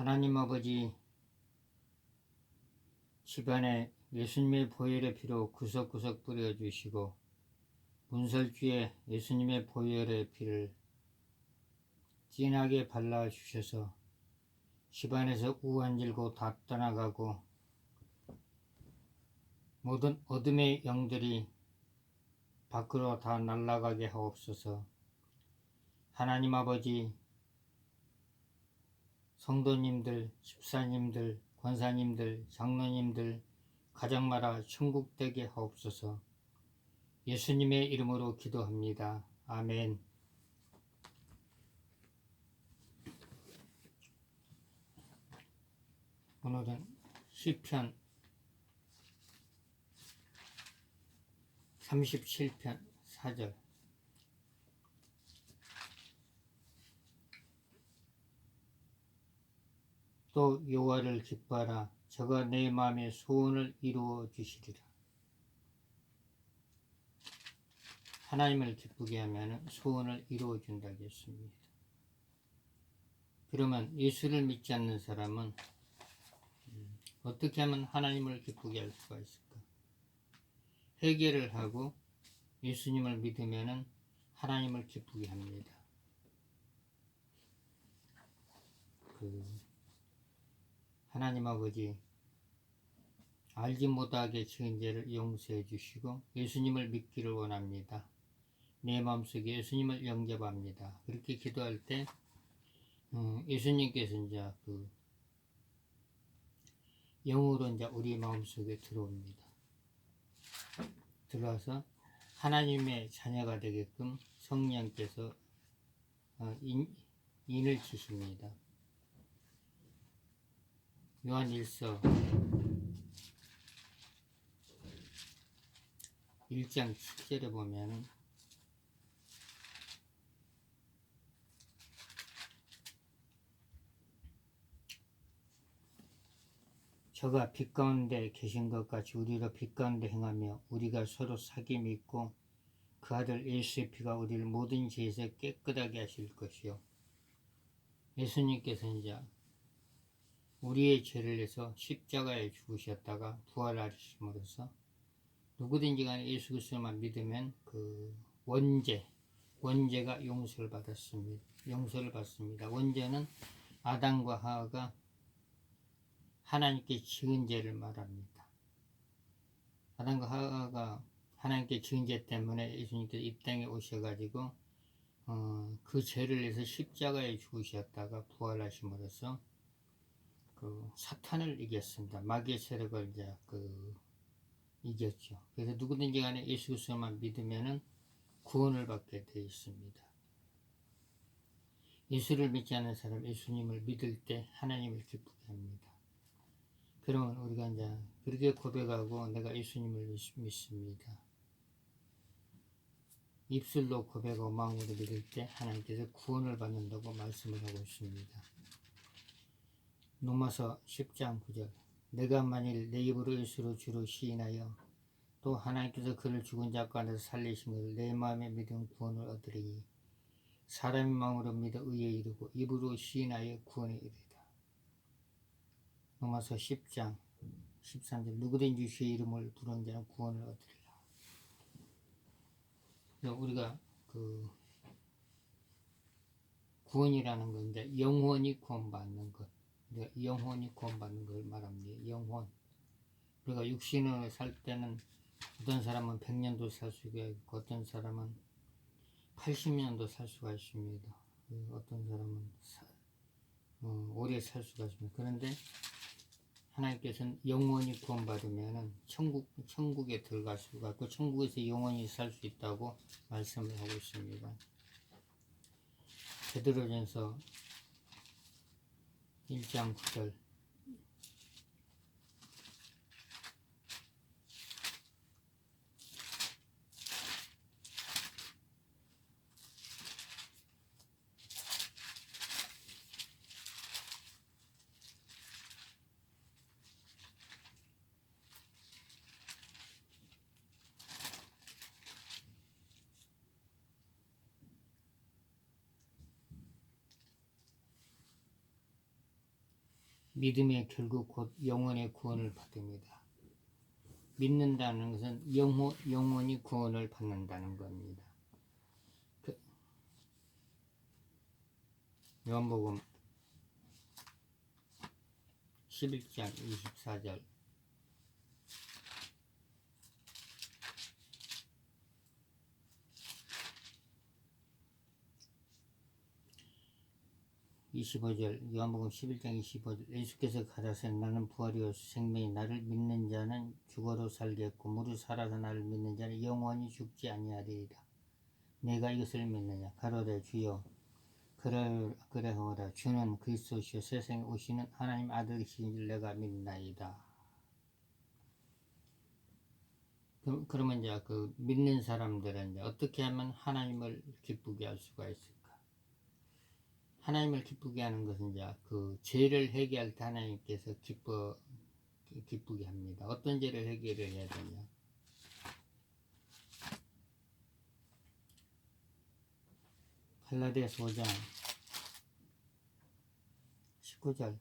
하나님 아버지, 집안에 예수님의 보혈의 피로 구석구석 뿌려주시고 문설주에 예수님의 보혈의 피를 진하게 발라주셔서 집안에서 우한질고 다 떠나가고 모든 어둠의 영들이 밖으로 다 날아가게 하옵소서. 하나님 아버지, 성도님들, 집사님들, 권사님들, 장로님들 가정마다 천국 되게 하옵소서. 예수님의 이름으로 기도합니다. 아멘. 오늘은 시편 37편 4절. 또 여호와를 기뻐하라. 저가 내 마음의 소원을 이루어 주시리라. 하나님을 기쁘게 하면 소원을 이루어 준다고 했습니다. 그러면 예수를 믿지 않는 사람은 어떻게 하면 하나님을 기쁘게 할 수가 있을까? 회개를 하고 예수님을 믿으면 하나님을 기쁘게 합니다. 하나님 아버지, 알지 못하게 지은 죄를 용서해 주시고 예수님을 믿기를 원합니다. 내 마음속에 예수님을 영접합니다. 그렇게 기도할 때 예수님께서 이제 영으로 이제 우리 마음속에 들어옵니다. 들어와서 하나님의 자녀가 되게끔 성령께서 인을 치십니다. 요한 1서 1장 7절에 보면 저가 빛 가운데 계신 것 같이 우리로 빛 가운데 행하며 우리가 서로 사귐이 있고 그 아들 예수의 피가 우리를 모든 죄에서 깨끗하게 하실 것이요. 예수님께서 이제 우리의 죄를 내서 십자가에 죽으셨다가 부활하심으로써 누구든지 간에 예수 그리스도만 믿으면 원죄가 용서를 받습니다. 원죄는 아담과 하와가 하나님께 지은 죄를 말합니다. 아담과 하와가 하나님께 지은 죄 때문에 예수님께서 이 땅에 오셔가지고 그 죄를 내서 십자가에 죽으셨다가 부활하심으로써 사탄을 이겼습니다. 마귀의 세력을 이제 이겼죠. 그래서 누구든지 간에 예수 그리스도만 믿으면은 구원을 받게 되어 있습니다. 예수를 믿지 않는 사람, 예수님을 믿을 때 하나님을 기쁘게 합니다. 그러면 우리가 이제 그렇게 고백하고 내가 예수님을 믿습니다. 입술로 고백하고 마음으로 믿을 때 하나님께서 구원을 받는다고 말씀을 하고 있습니다. 로마서 10장 9절. 내가 만일 내 입으로 예수를 주로 시인하여 또 하나님께서 그를 죽은 자 가운데서 살리신 것을 내 마음에 믿음 구원을 얻으리니 사람의 마음으로 믿어 의에 이르고 입으로 시인하여 구원에 이르리라. 로마서 10장 13절. 누구든지 주의 이름을 부르는 자는 구원을 얻으리라. 우리가 구원이라는 건 이제 영원히 구원받는 것, 영원히 구원받는 걸 말합니다. 영원. 우리가 육신으로 살 때는 어떤 사람은 100년도 살 수가 있고 어떤 사람은 80년도 살 수가 있습니다. 어떤 사람은 오래 살 수가 있습니다. 그런데 하나님께서는 영원히 구원받으면 천국에 들어갈 수가 있고 천국에서 영원히 살 수 있다고 말씀을 하고 있습니다. 베드로전서 1장 9절. 믿음의 결국 곧 영혼의 구원을 받습니다. 믿는다는 것은 영혼이 구원을 받는다는 겁니다. 요한복음 11장 24절 25절 요한복음 11장 25절 예수께서 가라사대 나는 부활이요 생명이 나를 믿는 자는 죽어도 살겠고 무릇 살아서 나를 믿는 자는 영원히 죽지 아니하리이다. 내가 이것을 믿느냐 가로되 주여 그러하오라. 주는 그리스도시요 세상에 오시는 하나님 아들이신 줄 내가 믿나이다. 그러면 이제 그 믿는 사람들은 이제 어떻게 하면 하나님을 기쁘게 할 수가 있을까? 하나님을 기쁘게 하는 것은 이제 그 죄를 해결할 때 하나님께서 기쁘게 합니다. 어떤 죄를 해결을 해야 되냐? 갈라디아서 5장 19절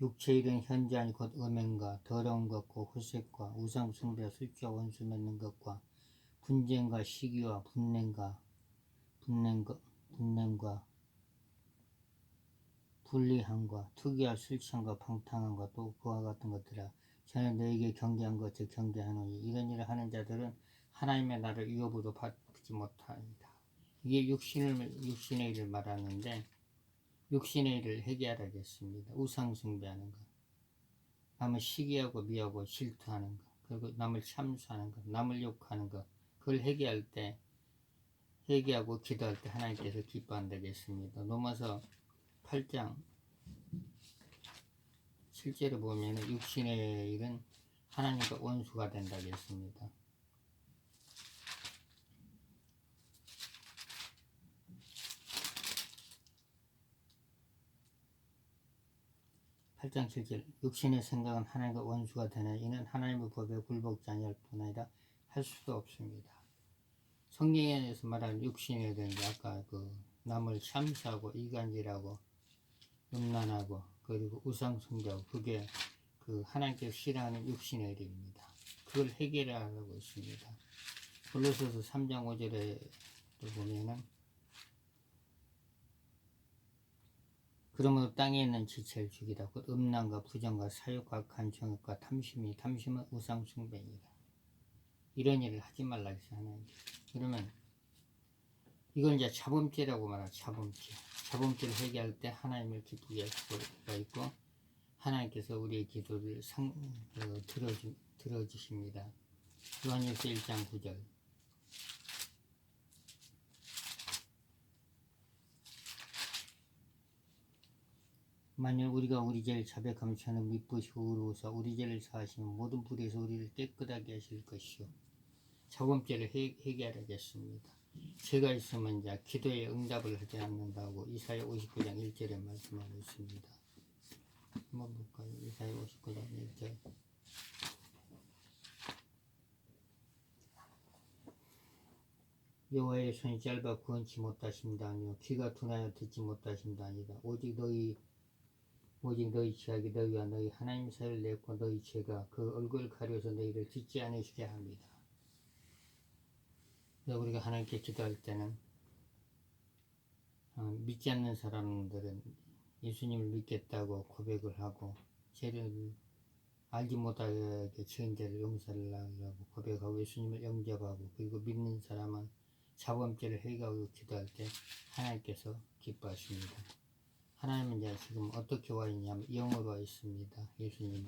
육체의 일은 현저하니 곧 음행과 더러운 것과 후색과 우상숭배와 술주와 원수 맺는 것과 분쟁과 시기와 분냄과 불리함과 특이할 술취함과 방탕함과 또 그와 같은 것들아 전에 너에게 경계한 것을 경계하노니 이런 일을 하는 자들은 하나님의 나라를 유업으로 받지 못하리다. 이게 육신의 일을 말하는데 육신의 일을 해결하겠습니다. 우상 숭배하는 것, 남을 시기하고 미워하고 질투하는 것, 그리고 남을 참수하는 것, 남을 욕하는 것, 그걸 회개하고 기도할 때 하나님께서 기뻐한다겠습니다. 로마서 8장 실제로 보면 육신의 일은 하나님과 원수가 된다겠습니다. 8장 7절 육신의 생각은 하나님과 원수가 되나 이는 하나님의 법에 굴복지 아니할 뿐 아니라 할 수도 없습니다. 성경에서 말하는 육신에 대한 게 아까 그 남을 참수하고 이간질하고 음란하고 그리고 우상숭배하고 그게 그 하나님께서 싫어하는 육신의 일입니다. 그걸 해결하라고 있습니다. 골로새서 3장 5절에 보면은 그러므로 땅에 있는 지체를 죽이라. 곧 음란과 부정과 사욕과 간청과 탐심은 우상숭배이다. 이런 일을 하지 말라 했어요. 하나님. 그러면 이걸 이제 자범죄라고 말하죠. 자범죄를 해결할 때 하나님을 기쁘게 할 수가 있고 하나님께서 우리의 기도를 들어주십니다. 요한일서 1장 9절 만일 우리가 우리 죄를 자백하면 저는 미쁘시고 의로우사 우리 죄를 사하시면 모든 불의에서 우리를 깨끗하게 하실 것이요 자범죄를 해결하겠습니다. 죄가 있으면 이제 기도에 응답을 하지 않는다고 이사야 59장 1절에 말씀하고 있습니다. 한번 볼까요? 이사야 59장 1절 여호와의 손이 짧아 구원치 못하심다 아니요 귀가 둔하여 듣지 못하심다 아니다. 오직 너희 죄악이 너희와 너희 하나님 사이를 냈고 너희 죄가 그 얼굴을 가려서 너희를 듣지 않으시게 합니다. 우리가 하나님께 기도할 때는 믿지 않는 사람들은 예수님을 믿겠다고 고백을 하고 죄를 알지 못하게 지은 죄를 용서를 하려고 고백하고 예수님을 영접하고 그리고 믿는 사람은 자범죄를 해결하고 기도할 때 하나님께서 기뻐하십니다. 하나님은 이제 지금 어떻게 와 있냐면 영으로 와 있습니다. 예수님은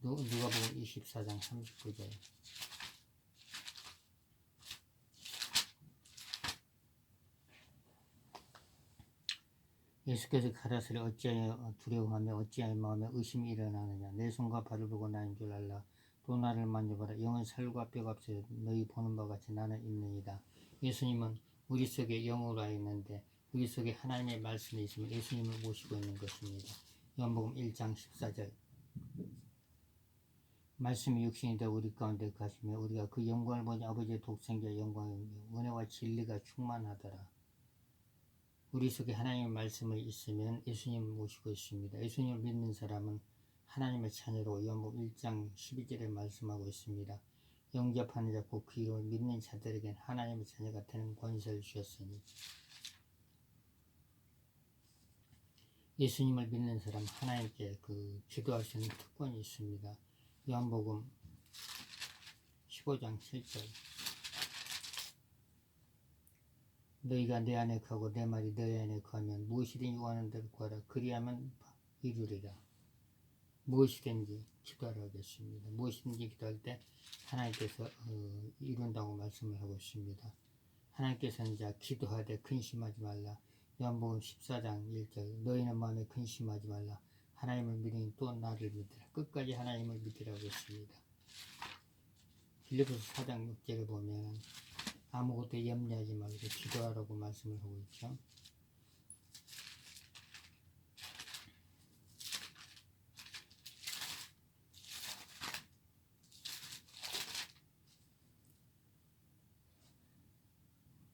누가복음 24장 39절 예수께서 가라사대 어찌하여 두려워하며 어찌하여 마음에 의심이 일어나느냐 내 손과 발을 보고 나인 줄 알라 또 나를 만져봐라 영은 살과 뼈가 없어요 너희 보는 바와 같이 나는 있느니라. 예수님은 우리 속에 영으로 와 있는데 우리 속에 하나님의 말씀이 있으면 예수님을 모시고 있는 것입니다. 요한복음 1장 14절 말씀이 육신이 되어 우리 가운데 가시며 우리가 그 영광을 보니 아버지의 독생자의 영광이며 은혜와 진리가 충만하더라. 우리 속에 하나님의 말씀이 있으면 예수님을 모시고 있습니다. 예수님을 믿는 사람은 하나님의 자녀로 요한복음 1장 12절에 말씀하고 있습니다. 영접하는 자 곧 그 이름을 믿는 자들에겐 하나님의 자녀가 되는 권세를 주셨으니, 예수님을 믿는 사람 하나님께 기도할 수 있는 특권이 있습니다. 요한복음 15장 7절, 너희가 내 안에 거하고 내 말이 너희 안에 거하면 무엇이든지 원하는 대로 구하라. 그리하면 이루리라. 무엇이든지 기도하라 하겠습니다. 무엇이든지 기도할 때 하나님께서 이룬다고 말씀을 하고 있습니다. 하나님께서는 자 기도하되 근심하지 말라. 요한복음 14장 1절, 너희는 마음에 근심하지 말라. 하나님을 믿으니 또 나를 믿으라. 끝까지 하나님을 믿으라고 했습니다. 빌립보서 4장 6절에 보면 아무것도 염려하지 말고 기도하라고 말씀을 하고 있죠.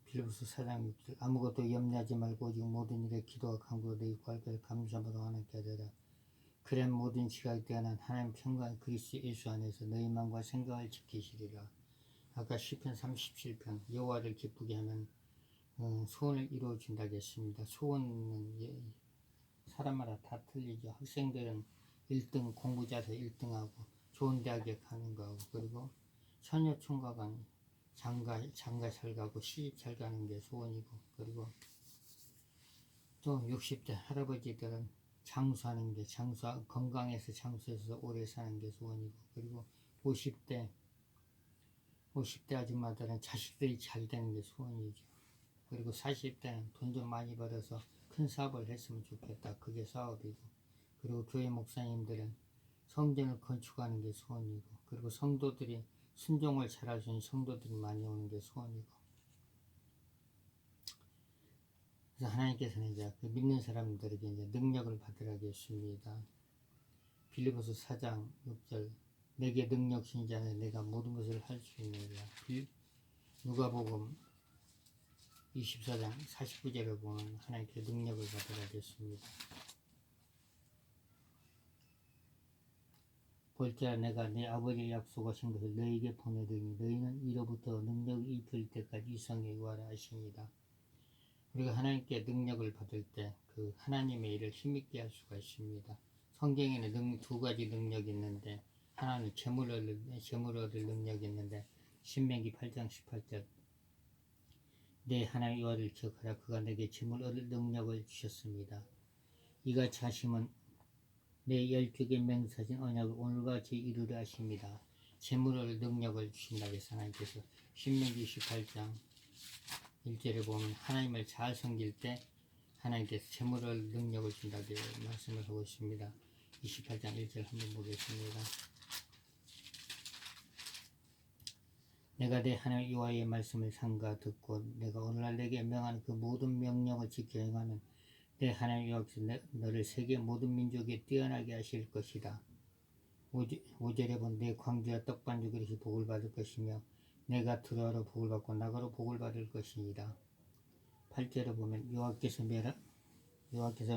빌립보서 4장 6절, 아무것도 염려하지 말고 오직 모든 일에 기도와 간구로 너희 구할 것을 감사함으로 하나님께 하리라. 그런 모든 지각에 대한 하나님 평강 그리스도 예수 안에서 너희 마음과 생각을 지키시리라. 아까 시편 37편, 여호와를 기쁘게 하면 소원을 이루어준다고 했습니다. 소원은 사람마다 다 틀리죠. 학생들은 1등 공부 잘해서 1등하고 좋은 대학에 가는 거하고, 그리고 처녀 총각은 장가 잘 가고 시집 잘 가는 게 소원이고, 그리고 또 60대 할아버지들은 장수하는 게 건강해서 장수해서 오래 사는 게 소원이고, 그리고 50대 아줌마들은 자식들이 잘 되는 게 소원이죠. 그리고 40대는 돈 좀 많이 벌어서 큰 사업을 했으면 좋겠다. 그게 사업이고, 그리고 교회 목사님들은 성전을 건축하는 게 소원이고, 그리고 성도들이 순종을 잘할 수 있는 성도들이 많이 오는 게 소원이고, 그래서 하나님께서는 이제 믿는 사람들에게 이제 능력을 받으라고 했습니다. 빌립보서 4장 6절, 내게 능력 주신 자는 내가 모든 것을 할 수 있느니라. 누가복음 24장 49절에 보면 하나님께 능력을 받으라고 했습니다. 볼지라 내가 내 아버지의 약속하신 것을 너희에게 보내드리니 너희는 이로부터 능력을 입을 때까지 이성에 구하라 하시니라. 우리가 하나님께 능력을 받을 때 그 하나님의 일을 힘있게 할 수가 있습니다. 성경에는 두 가지 능력이 있는데, 하나는 재물을 얻을 능력이 있는데, 신명기 8장 18절, 내 하나님 여호와를 기억하라. 그가 내게 재물 얻을 능력을 주셨습니다. 이같이 하심은 내 12개 맹세하신 언약을 오늘과 같이 이루려 하십니다. 재물 얻을 능력을 주신다고 해서 하나님께서 신명기 28장 1절에 보면 하나님을 잘 섬길 때 하나님께서 재물 얻을 능력을 준다고 말씀을 하고 있습니다. 28장 1절 한번 보겠습니다. 내가 내 하나님 여호와의 말씀을 삼가 듣고 내가 오늘날 내게 명하는 그 모든 명령을 지켜 행하면 내 하나님 여호와께서 너를 세계 모든 민족에 뛰어나게 하실 것이다. 5절에 보면 내 광주와 떡반죽 그릇이 복을 받을 것이며 내가 들어가로 복을 받고 나가로 복을 받을 것이니라. 8절에 보면 여호와께서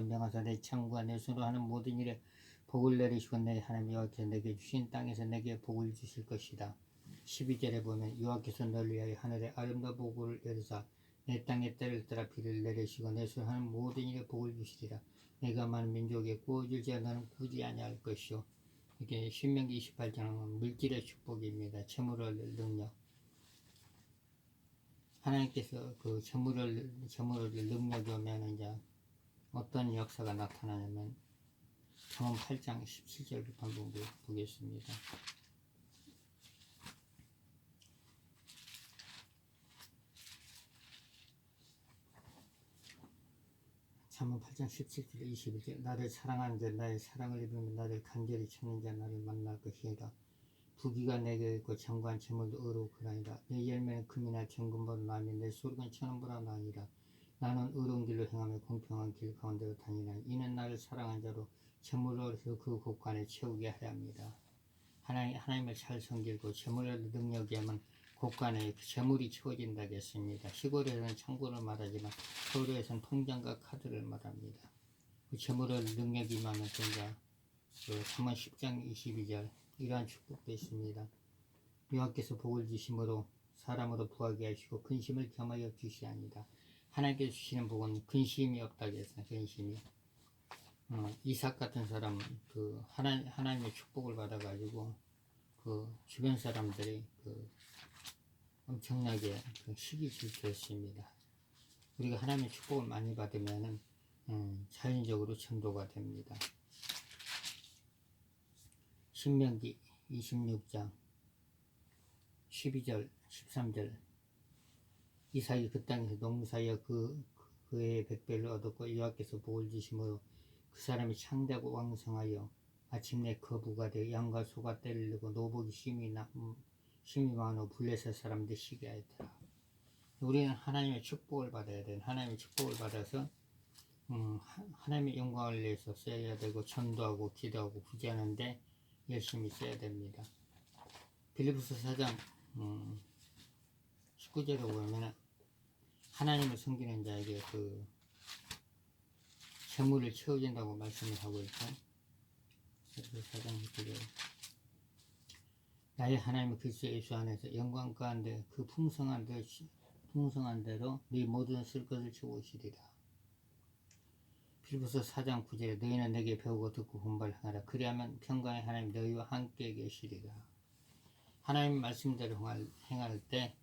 명하사 내 창과 내 손으로 하는 모든 일에 복을 내리시고 내 하나님 여호와께서 내게 주신 땅에서 내게 복을 주실 것이다. 12절에 보면 여호와께서 너를 위하여 하늘에 아름다운 복을 내리사 내 땅에 때를 따라 비를 내리시고 내 손으로 하는 모든 일에 복을 주시리라. 내가 많은 민족에 구워줄지라 너는 구지 아니할 것이요. 이게 신명기 28장은 물질의 축복입니다. 재물을 능력. 하나님께서 그 재물을 능력이 오면 이제 어떤 역사가 나타나냐면 잠언 8장 17절부터 한번 보겠습니다. 잠언 8장 17절 21절, 나를 사랑하는 자 나의 사랑을 입으면 나를 간절히 찾는 자 나를 만날 것이니라. 부귀가 내게 있고 정관 재물도 의로우니라. 내 열매는 금이나 정금보다 나으며 내 소리는 천원보다 나으니라. 나는 의로운 길로 행하며 공평한 길 가운데로 다니라. 이는 나를 사랑한 자로 재물을 얻어서 그 곳간에 채우게 하려 합니다. 하나님을 잘 섬기고 재물을 능력이 하면 곳간에 재물이 채워진다겠습니다. 시골에서는 창고를 말하지만 서울에서는 통장과 카드를 말합니다. 그 재물을 능력이 많은 전자, 잠언 10장 22절 이러한 축복도 있습니다. 여호와께서 복을 주심으로 사람으로 부하게 하시고 근심을 겸하여 주시하니다. 하나님께서 주시는 복은 근심이 없다고 했어요. 근심이. 이삭 같은 사람은 하나님의 축복을 받아가지고 주변 사람들이 엄청나게 시기 질투했습니다. 우리가 하나님의 축복을 많이 받으면 자연적으로 전도가 됩니다. 신명기 26장 12절 13절 이삭이 그 땅에서 농사하여 그의 백배를 얻었고 여호와께서 복을 주심으로 그 사람이 창대하고 왕성하여 마침내 거부가 되어 양과 소가 떼를 내고 노복이 심히 많아 블레셋 사람들 시기 하였더라. 우리는 하나님의 축복을 받아야 돼요. 하나님의 축복을 받아서 하나님의 영광을 위해서 써야 되고 전도하고 기도하고 구제하는데 열심히 써야 됩니다. 빌립보서 4장 19절에 보면 하나님을 섬기는 자에게 재물을 채워준다고 말씀을 하고 있죠. 빌립보서 4장 19절 나의 하나님 그리스도 예수 안에서 영광 가운데 그 풍성한 대로 네 모든 쓸 것을 채우시리라. 빌립보서 4장 9절에 너희는 내게 배우고 듣고 분발하라. 그리하면 평강의 하나님 너희와 함께 계시리라. 하나님 말씀대로 행할 때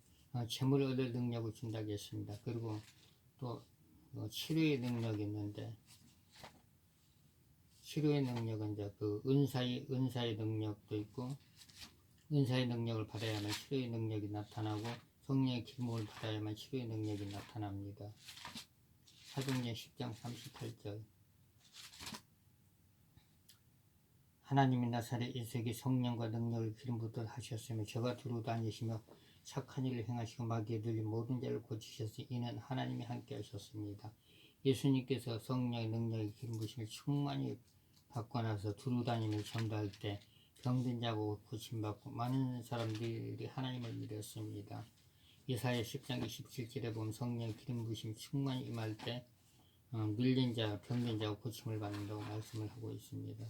재물을 얻을 능력을 준다고 했습니다. 그리고 또 치료의 능력이 있는데 치료의 능력은 이제 은사의 능력도 있고 은사의 능력을 받아야만 치료의 능력이 나타나고 성령의 기름을 받아야만 치료의 능력이 나타납니다. 사도행전 10장 38절 하나님이 나사렛 예수에게 성령과 능력을 기름 붓도록 하셨으며 저가 두루 다니시며 착한 일을 행하시고 마귀에 눌린 모든 자를 고치셨으니 이는 하나님이 함께 하셨습니다. 예수님께서 성령의 능력의 기름 부심을 충만히 받고 나서 두루 다니며 전도할 때 병든 자고 고침받고 많은 사람들이 하나님을 믿었습니다. 예사야 10장 27절에 보면 성령 기름 부심 충만히 임할 때 눌린 자, 병든 자고 고침을 받는다고 말씀을 하고 있습니다.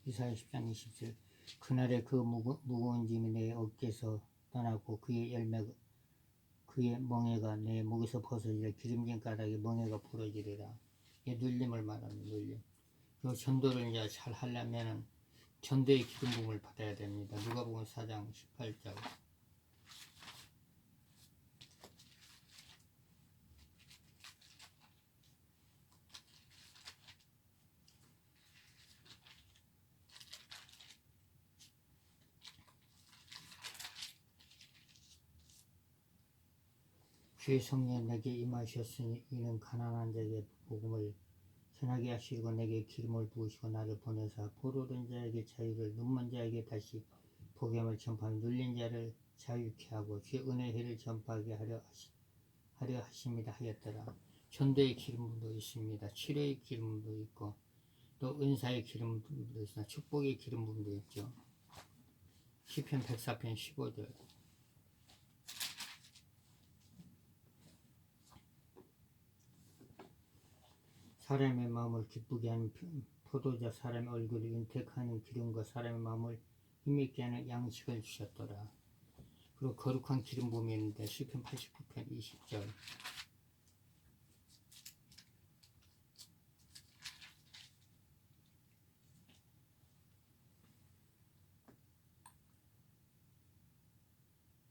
이사야 10장 20절 그날에 그 무거운 짐이 내 어깨에서 떠나고 그의 멍에가 내 목에서 벗어지려 기름진 가닥에 멍에가 부러지리라. 이 눌림을 말하는 눌림. 그 전도를 이제 잘 하려면 전도의 기름 부음을 받아야 됩니다. 누가복음 4장 18절 주의 성령 내게 임하셨으니 이는 가난한 자에게 복음을 전하게 하시고 내게 기름을 부으시고 나를 보내사 포로된 자에게 자유를 눈먼 자에게 다시 복음을 전파하며 눌린 자를 자유케 하고 주의 은혜의 해를 전파하게 하려 하십니다 하였더라. 전도의 기름도 있습니다. 치료의 기름도 있고 또 은사의 기름도 있으나 축복의 기름도 있죠. 시편 104편 15절 사람의 마음을 기쁘게 하는 포도자 사람의 얼굴을 윤택하는 기름과 사람의 마음을 힘있게 하는 양식을 주셨더라. 그리고 거룩한 기름 부음이 있는데 시편 89편 20절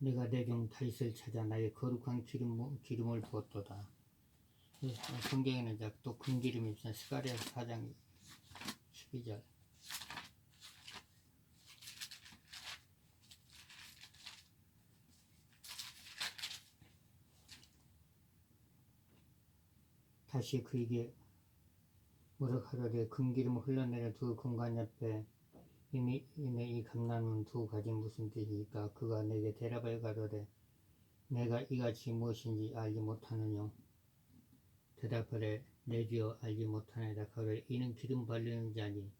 내가 내 종 다윗을 찾아 나의 거룩한 기름을 부었도다. 성경에는 이제 또 금기름이 있어요. 스가랴서 4장 12절 다시 그에게 뭐라 하더래 금기름을 흘러내려 두 금관 옆에 이내 이 감나무는 두 가지 무슨 뜻이니까 그가 내게 대답하여 가로되 내가 이같이 무엇인지 알지 못하느뇨 대답하되 내주여 알지 못하나이다. 가로되 이는 기름 바르는 자니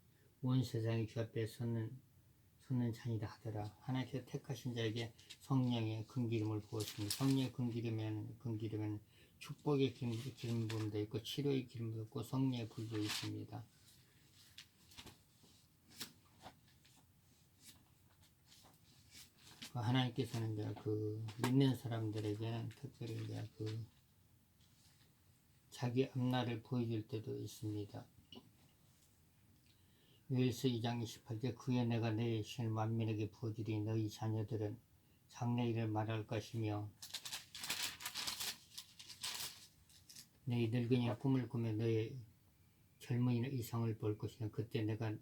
온 세상이 주 앞에 섰는 자니라 하더라. 하나님께서 택하신 자에게 성령의 금기름을 부었습니다. 성령의 금기름에는 축복의 기름 부음도 있고 치료의 기름도 있고 성령의 불도 있습니다. 하나님께서는 이제 그 믿는 사람들에게는 특별히 이제 그 자기 앞날을 보여줄 때도 있습니다. 요엘서 2장 28절 그에 내가 내 신을 만민에게 부어주리 너희 자녀들은 장래일을 말할 것이며 너희 늙은이가 꿈을 꾸며 너희 젊은이는 이상을 볼 것이며 그때 내가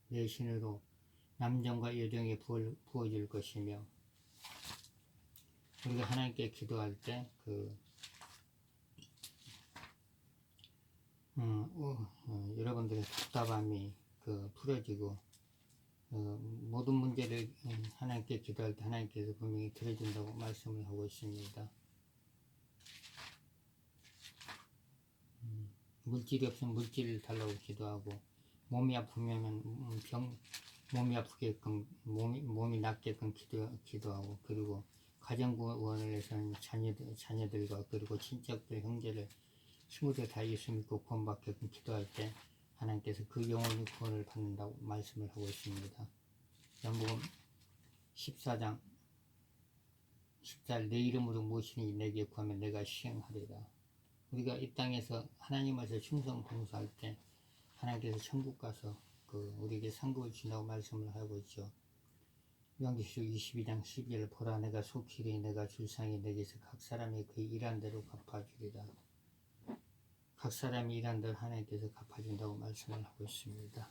내 신으로 남정과 여정에 부어줄 것이며 우리가 하나님께 기도할 때 여러분들의 답답함이 풀어지고 모든 문제를 하나님께 기도할 때 하나님께서 분명히 들어준다고 말씀을 하고 있습니다. 물질이 없으면 물질을 달라고 기도하고 몸이 아프면 몸이 아프게끔 몸이 낫게끔 기도하고 그리고 가정구원을 위해서는 자녀들과 그리고 친척들 형제들 친구들 다 예수 믿고 구원받게끔 기도할 때 하나님께서 그 영혼의 구원을 받는다고 말씀을 하고 있습니다. 요한복음 14장 14절 내 이름으로 무엇이니 내게 구하면 내가 시행하리라. 우리가 이 땅에서 하나님 앞에서 충성 봉사할 때 하나님께서 천국 가서 우리에게 상급을 준다고 말씀을 하고 있죠. 요한계시록 22장 12절 보라 내가 속히 이르니 내가 줄 상이 내게서 각 사람이 그의 일한 대로 갚아주리라. 각 사람이 일한 대로 하나님께서 갚아준다고 말씀을 하고 있습니다.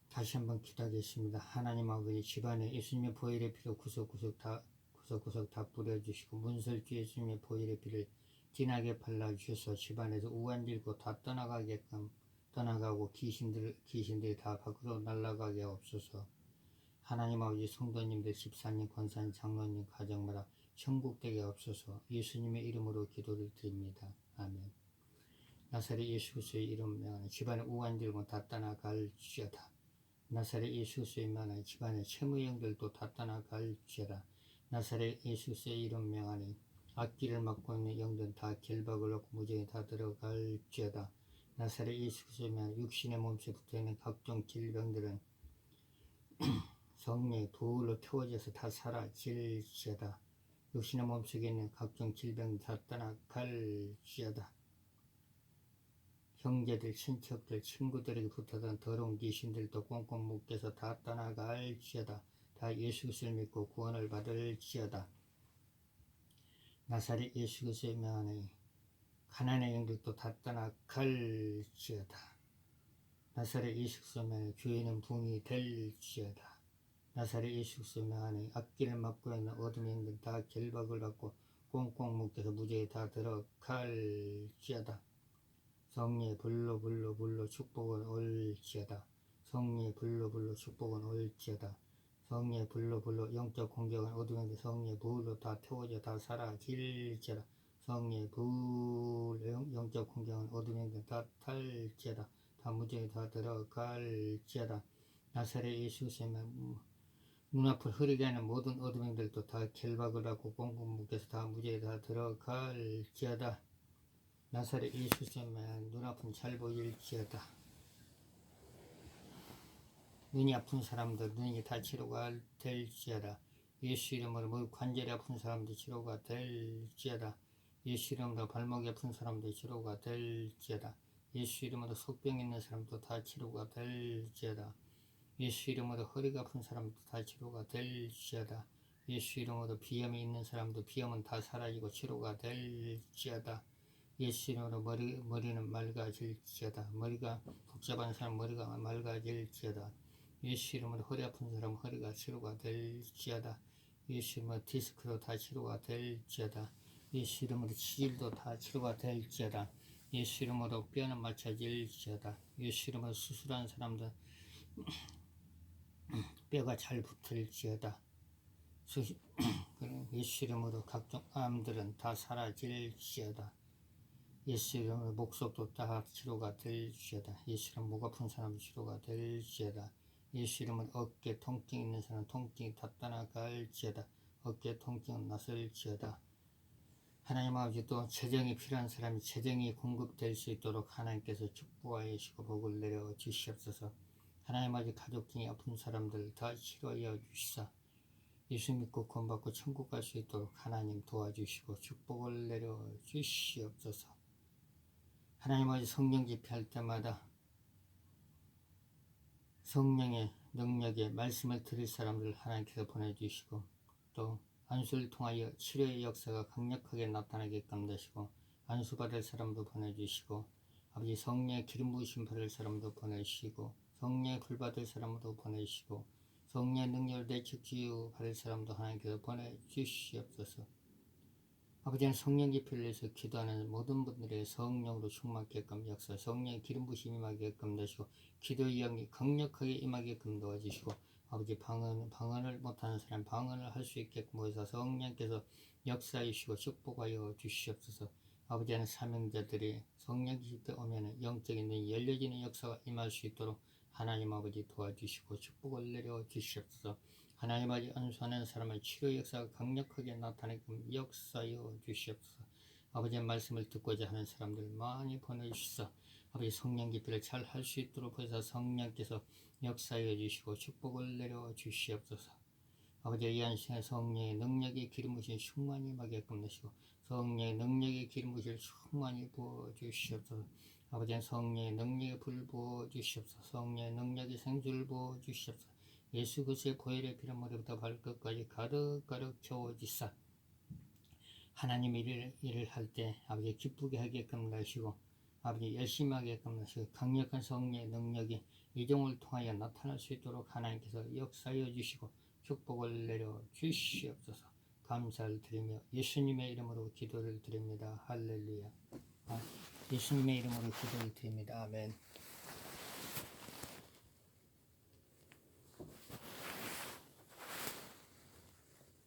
다시 한번 기도하겠습니다. 하나님 아버지 집안에 예수님의 보혈의 피로 구석구석 다 뿌려주시고 문설주 예수님의 보혈의 피를 진하게 발라주셔서 집안에서 우간질고 다 떠나가고 귀신들이 다 밖으로 날아가게 없소서. 하나님 아버지 성도님들 집사님 권사님 장로님 가정마다 천국되게 없소서. 예수님의 이름으로 기도를 드립니다. 아멘. 나사렛 예수 그리스도의 이름 명하니 집안에 우간질고 다 떠나갈지어다. 나사렛 예수 그리스도의 명하니 집안에 채무형들도 다 떠나갈지어다. 나사렛 예수 그리스도의 이름 명하니 악기를 맡고 있는 영들은 다 결박을 얻고 무정에 다 들어갈지어다. 나사렛 예수 그리스도의 명하니 육신의 몸속에 붙어있는 각종 질병들은 성령의 불로 태워져서 다 사라질지어다. 육신의 몸속에 있는 각종 질병 다 떠나갈지어다. 형제들, 친척들, 친구들에게 붙었던 더러운 귀신들도 꽁꽁 묶여서 다 떠나갈지어다. 다 예수 그리스도를 믿고 구원을 받을지어다. 나사렛 예수 그리스도의 명하니 가난의 영들도 다 떠나갈지어다. 나사렛 예수 그리스도의 명하니 교회는 붕이 될지어다. 나사렛 예수 그리스도의 명하니 악기를 맡고 있는 어둠의 영들 다 결박을 받고 꽁꽁 묶여서 무죄에 다 들어갈지어다. 성령의 불로 축복은 올지어다. 성령의 불로 축복은 올지어다. 성령의 불로 영적 공격은 어둠의 성령의 불로 다 태워져 다 사라질지어다. 성령의 불 영적 공격은 어둠의 다 탈지어다. 다 무죄에 다 들어갈지어다. 나사렛 예수 그리스도의 눈앞을 흐리게 하는 모든 어둠들도 다 결박을 하고 꽁꽁 묶여서 다 무죄에 다 들어갈지어다. 나사렛 예수 그리스도의 눈앞은 잘 보일지어다. 눈이 아픈 사람들 눈이 다 치료가 될지어다. 예수 이름으로 관절이 아픈 사람들 치료가 될지어다. 예수 이름으로 발목이 아픈 사람들 치료가 될지어다. 예수 이름으로 속병 있는 사람도 다 치료가 될지어다. 예수 이름으로 허리가 아픈 사람도 다 치료가 될지어다. 예수 이름으로 비염이 있는 사람도 비염은 다 사라지고 치료가 될지어다. 예수 이름으로 머리는 맑아질지어다. 머리가 복잡한 사람 머리가 맑아질지어다. 예수 이름으로 허리 아픈 사람 허리가 치료가 될지어다. 예수 이름으로 디스크도 다 치료가 될지어다. 예수 이름으로 치질도 다 치료가 될지어다. 예수 이름으로 뼈는 맞춰질지어다. 예수 이름으로 수술한 사람들 뼈가 잘 붙을지어다. 예수 이름으로 각종 암들은 다 사라질지어다. 예수 이름으로 목속도 다 치료가 될지어다. 예수 이름 목 아픈 사람 치료가 될지어다. 예수 이름으로 어깨 통증 있는 사람 통증이 다 떠나갈지어다. 어깨 통증은 났을지어다. 하나님 아버지, 또 재정이 필요한 사람이 재정이 공급될 수 있도록 하나님께서 축복하여 주시고 복을 내려 주시옵소서. 하나님 아버지, 가족 중에 아픈 사람들 다 치료하여 주시사 예수 믿고 구원받고 천국 갈 수 있도록 하나님 도와주시고 축복을 내려 주시옵소서. 하나님 아버지, 성령 집회할 때마다 성령의 능력에 말씀을 들을 사람들 하나님께서 보내주시고, 또 안수를 통하여 치료의 역사가 강력하게 나타나게끔 하시고, 안수받을 사람도 보내주시고, 아버지 성령의 기름 부으심 받을 사람도 보내시고, 성령의 불 받을 사람도 보내시고, 성령의 능력을 내적 치유 받을 사람도 하나님께서 보내주시옵소서. 아버지는 성령 집회를 위해서 기도하는 모든 분들의 성령으로 충만하게끔 역사, 성령의 기름 부으심이 임하게끔 하시고, 기도의 영이 강력하게 임하게끔 도와주시고, 아버지 방언을 못하는 사람 방언을 할 수 있게끔 모여서 성령께서 역사해 주시고 축복하여 주시옵소서. 아버지는 사명자들이 성령 집회 오면 영적인 눈이 열려지는 역사가 임할 수 있도록 하나님 아버지 도와주시고 축복을 내려 주시옵소서. 하나님 아버지, 안수하는 사람의 치료 역사가 강력하게 나타내게끔 역사하여 주시옵소서. 아버지의 말씀을 듣고자 하는 사람들 많이 보내주시사 아버지 성령 집회를 잘 할 수 있도록 해서 성령께서 역사하여 주시고 축복을 내려 주시옵소서. 아버지, 이 한시에 성령의 능력이 기름 부으신 충만히 임하게끔 하시고 성령의 능력이 기름 부으실 충만히 부어 주시옵소서. 아버지, 성령의 능력에 불 부어 주시옵소서. 성령의 능력이 생수를 부어 주시옵소서. 예수 그리스도의 보혈의 피로 머리부터 발끝까지 가득가득 채워지사 하나님 일을 할 때 아버지 기쁘게 하게끔 하시고 아버지 열심히 하게끔 하시고 강력한 성령의 능력이 이종을 통하여 나타날 수 있도록 하나님께서 역사하여 주시고 축복을 내려 주시옵소서. 감사를 드리며 예수님의 이름으로 기도를 드립니다. 할렐루야. 예수님의 이름으로 기도를 드립니다. 아멘.